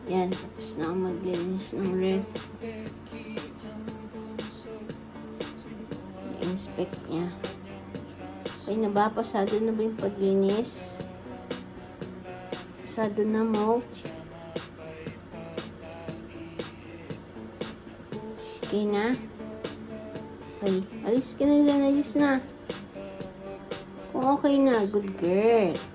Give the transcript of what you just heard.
Yan, tapos na ako maglinis ng ref. I-inspect niya. Okay na ba? Pasado na ba yung paglinis? Pasado na mo. Okay na? Okay, alis ka na dyan, alis na. Kung okay na, good girl.